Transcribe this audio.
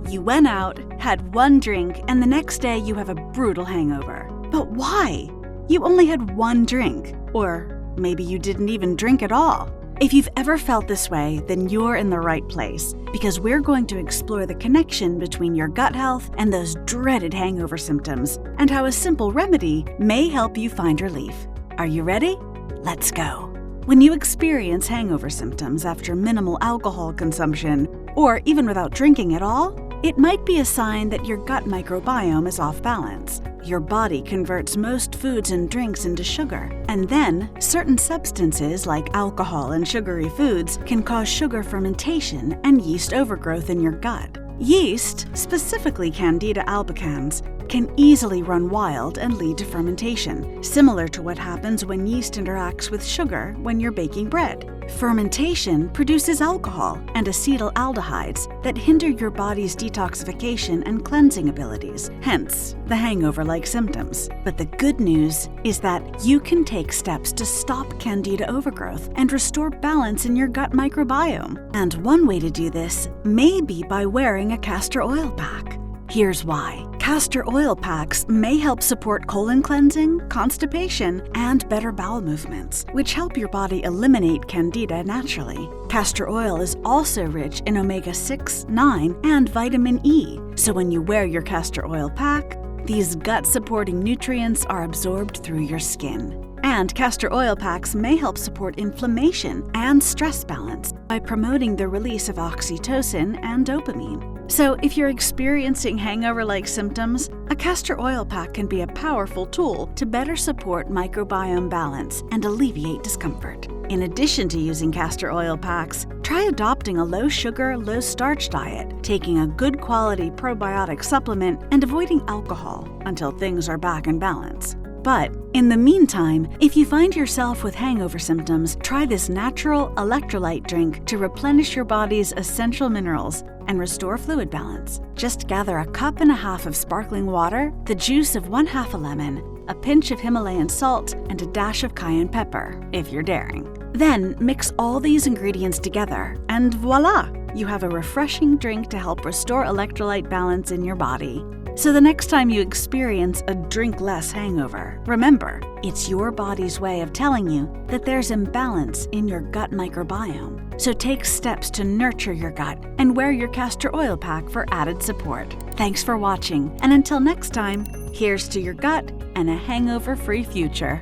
You went out, had one drink, and the next day you have a brutal hangover. But why? You only had one drink. Or maybe you didn't even drink at all. If you've ever felt this way, then you're in the right place, because we're going to explore the connection between your gut health and those dreaded hangover symptoms, and how a simple remedy may help you find relief. Are you ready? Let's go. When you experience hangover symptoms after minimal alcohol consumption, or even without drinking at all, it might be a sign that your gut microbiome is off balance. Your body converts most foods and drinks into sugar, and then certain substances like alcohol and sugary foods can cause sugar fermentation and yeast overgrowth in your gut. Yeast, specifically Candida albicans, can easily run wild and lead to fermentation, similar to what happens when yeast interacts with sugar when you're baking bread. Fermentation produces alcohol and acetaldehydes that hinder your body's detoxification and cleansing abilities, hence the hangover-like symptoms. But the good news is that you can take steps to stop Candida overgrowth and restore balance in your gut microbiome. And one way to do this may be by wearing a castor oil pack. Here's why. Castor oil packs may help support colon cleansing, constipation, and better bowel movements, which help your body eliminate Candida naturally. Castor oil is also rich in omega-6, 9, and vitamin E, so when you wear your castor oil pack, these gut-supporting nutrients are absorbed through your skin. And castor oil packs may help support inflammation and stress balance by promoting the release of oxytocin and dopamine. So if you're experiencing hangover-like symptoms, a castor oil pack can be a powerful tool to better support microbiome balance and alleviate discomfort. In addition to using castor oil packs, try adopting a low-sugar, low-starch diet, taking a good quality probiotic supplement, and avoiding alcohol until things are back in balance. But in the meantime, if you find yourself with hangover symptoms, try this natural electrolyte drink to replenish your body's essential minerals and restore fluid balance. Just gather a cup and a half of sparkling water, the juice of 1/2 a lemon, a pinch of Himalayan salt, and a dash of cayenne pepper, if you're daring. Then mix all these ingredients together, and voila! You have a refreshing drink to help restore electrolyte balance in your body. So the next time you experience a drink less hangover, remember, it's your body's way of telling you that there's imbalance in your gut microbiome. So take steps to nurture your gut and wear your castor oil pack for added support. Thanks for watching, and until next time, here's to your gut and a hangover-free future.